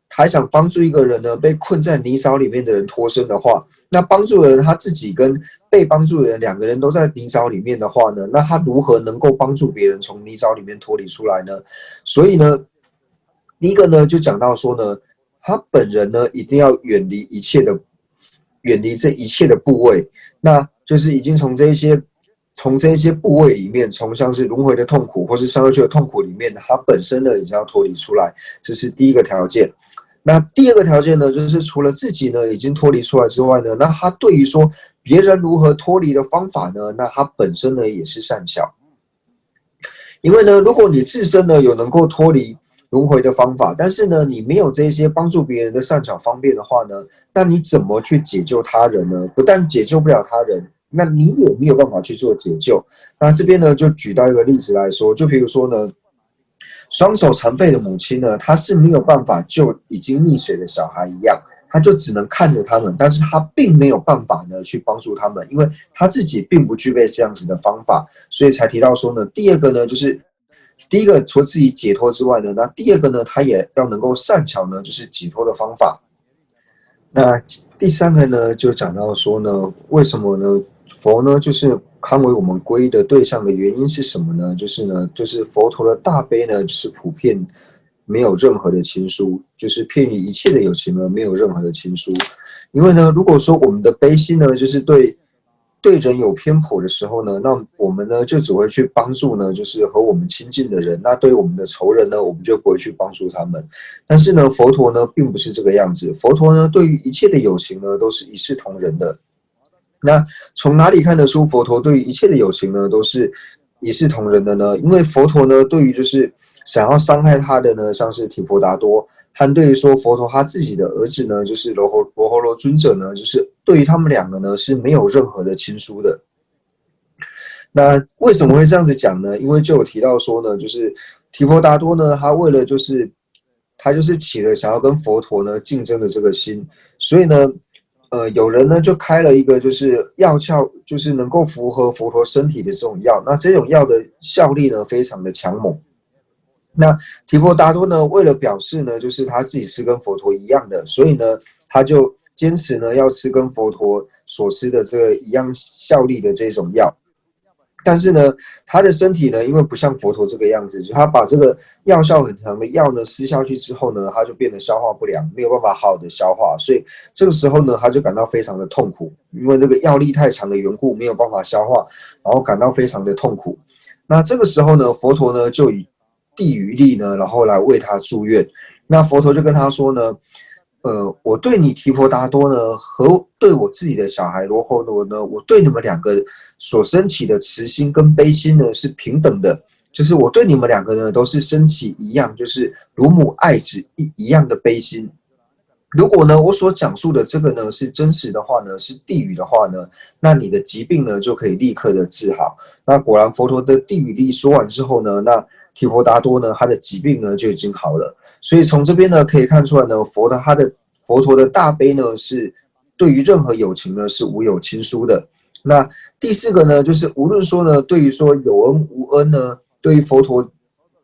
他想帮助一个人呢被困在泥沼里面的人脱身的话，那帮助的人他自己跟被帮助的人2个人都在泥沼里面的话呢，那他如何能够帮助别人从泥沼里面脱离出来呢？所以呢，第一个呢，就讲到说呢，他本人呢一定要远离这一切的部位，那就是已经从这些部位里面，从像是轮回的痛苦或是三恶趣的痛苦里面，他本身呢已经要脱离出来，这是第一个条件。那第二个条件呢，就是除了自己呢已经脱离出来之外呢，那他对于说别人如何脱离的方法呢，那他本身呢也是善巧。因为呢，如果你自身呢有能够脱离轮回的方法，但是呢，你没有这些帮助别人的善巧方便的话呢，那你怎么去解救他人呢？不但解救不了他人，那你也没有办法去做解救。那这边呢，就举到一个例子来说，就比如说呢，双手残废的母亲呢，她是没有办法救已经溺水的小孩一样，她就只能看着他们，但是她并没有办法呢去帮助他们，因为她自己并不具备这样子的方法，所以才提到说呢，第二个呢就是。第一个，除了自己解脱之外呢，那第二个呢，他也要能够善巧呢，就是解脱的方法。那第三个呢，就讲到说呢，为什么呢？佛呢，就是堪为我们皈依的对象的原因是什么呢？就是佛陀的大悲呢，就是普遍没有任何的亲疏，就是遍于一切的有情呢，没有任何的亲疏。因为呢，如果说我们的悲心呢，就是对人有偏颇的时候呢，那我们呢就只会去帮助呢，就是和我们亲近的人。那对于我们的仇人呢，我们就不会去帮助他们。但是呢，佛陀呢并不是这个样子。佛陀呢对于一切的有情呢都是一视同仁的。那从哪里看得出佛陀对于一切的有情呢都是一视同仁的呢？因为佛陀呢对于就是想要伤害他的呢，像是提婆达多。和对于说佛陀他自己的儿子呢，就是罗睺罗尊者呢，就是对于他们2个呢是没有任何的亲疏的。那为什么会这样子讲呢？因为就有提到说呢，就是提婆达多呢，他为了就是他就是起了想要跟佛陀呢竞争的这个心，所以呢，有人呢就开了一个就是药效，就是能够符合佛陀身体的这种药。那这种药的效力呢非常的强猛。那提婆达多呢，为了表示呢，就是他自己是跟佛陀一样的，所以呢，他就坚持呢要吃跟佛陀所吃的这个一样效力的这种药。但是呢，他的身体呢，因为不像佛陀这个样子，就他把这个药效很强的药呢吃下去之后呢，他就变得消化不良，没有办法好好的消化，所以这个时候呢，他就感到非常的痛苦，因为这个药力太强的缘故，没有办法消化，然后感到非常的痛苦。那这个时候呢，佛陀呢就以地狱力呢，然后来为他祝愿。那佛陀就跟他说呢，我对你提婆达多呢，和对我自己的小孩罗睺罗呢，我对你们2个所升起的慈心跟悲心呢是平等的，就是我对你们2个呢都是升起一样，就是乳母爱子一样的悲心。如果呢，我所讲述的这个呢是真实的话呢，是地狱的话呢，那你的疾病呢就可以立刻的治好。那果然佛陀的地狱力说完之后呢，那提婆达多呢，他的疾病呢就已经好了。所以从这边呢可以看出来呢，佛陀的大悲呢是对于任何有情呢是无有亲疏的。那第4个呢，就是无论说呢，对于说有恩无恩呢，对于佛陀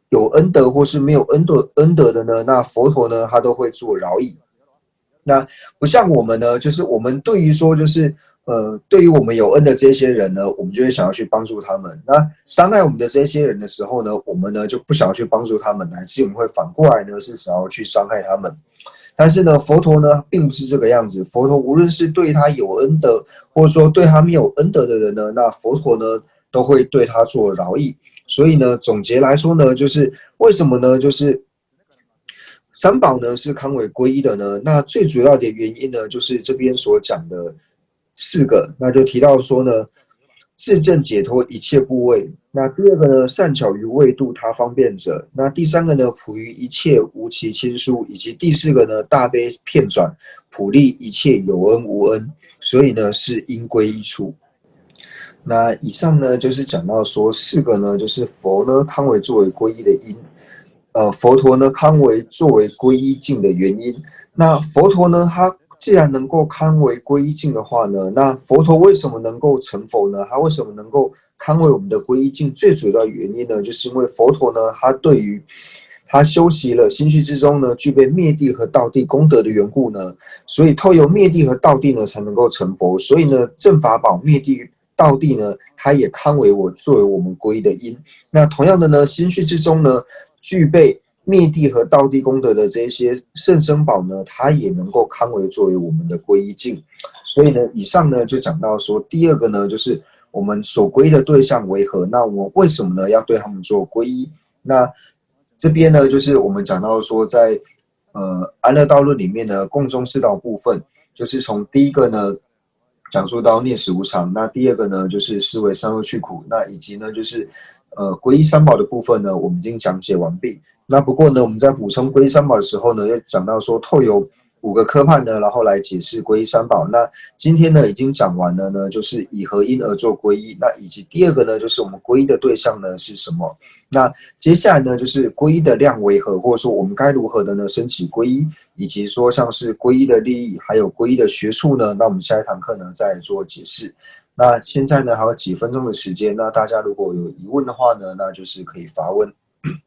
有恩德或是没有恩德的呢，那佛陀呢他都会做饶益。那不像我们呢，就是我们对于说就是对于我们有恩的这些人呢，我们就会想要去帮助他们。那伤害我们的这些人的时候呢，我们呢就不想要去帮助他们，乃至我们会反过来呢是想要去伤害他们。但是呢，佛陀呢并不是这个样子。佛陀无论是对他有恩德，或者说对他没有恩德的人呢，那佛陀呢都会对他做饶益。所以呢，总结来说呢，就是为什么呢？就是三宝呢是堪为皈依的呢？那最主要的原因呢，就是这边所讲的四个，那就提到说呢，自证解脱一切部位。那第二个呢，善巧于为度他方便者。那第三个呢，普于一切无其亲疏，以及第四个呢，大悲片转，普利一切有恩无恩。所以呢，是因归一处。那以上呢，就是讲到说四个呢，就是佛呢堪为作为皈依的因。佛陀呢堪为作为皈依境的原因。那佛陀呢，他既然能够堪为皈依境的话呢，那佛陀为什么能够成佛呢？他为什么能够堪为我们的皈依境？最主要的原因呢，就是因为佛陀呢，他对于他修习了心绪之中呢，具备灭地和道地功德的缘故呢，所以透由灭地和道地呢，才能够成佛。所以呢，正法宝灭地道地呢，它也堪为作为我们皈依的因。那同样的呢，心绪之中呢，具备灭地和道地功德的这些圣僧宝呢，它也能够堪为作为我们的皈依境。所以呢，以上呢就讲到说，第二个呢就是我们所皈依的对象为何？那我们为什么呢要对他们做皈依？那这边呢就是我们讲到说在，安乐道论里面呢，共中四道部分，就是从第一个呢讲述到念死无常，那第二个呢就是思维三恶趣苦，那以及呢就是皈依三宝的部分呢，我们已经讲解完毕。那不过呢，我们在补充皈依三宝的时候呢，又讲到说透由5个科判呢，然后来解释皈依三宝。那今天呢已经讲完了呢，就是以何因而做皈依，那以及第二个呢，就是我们皈依的对象呢是什么？那接下来呢，就是皈依的量为何，或者说我们该如何的呢升起皈依，以及说像是皈依的利益，还有皈依的学处呢？那我们下一堂课呢再做解释。那现在呢还有几分钟的时间，那大家如果有疑问的话呢，那就是可以发问。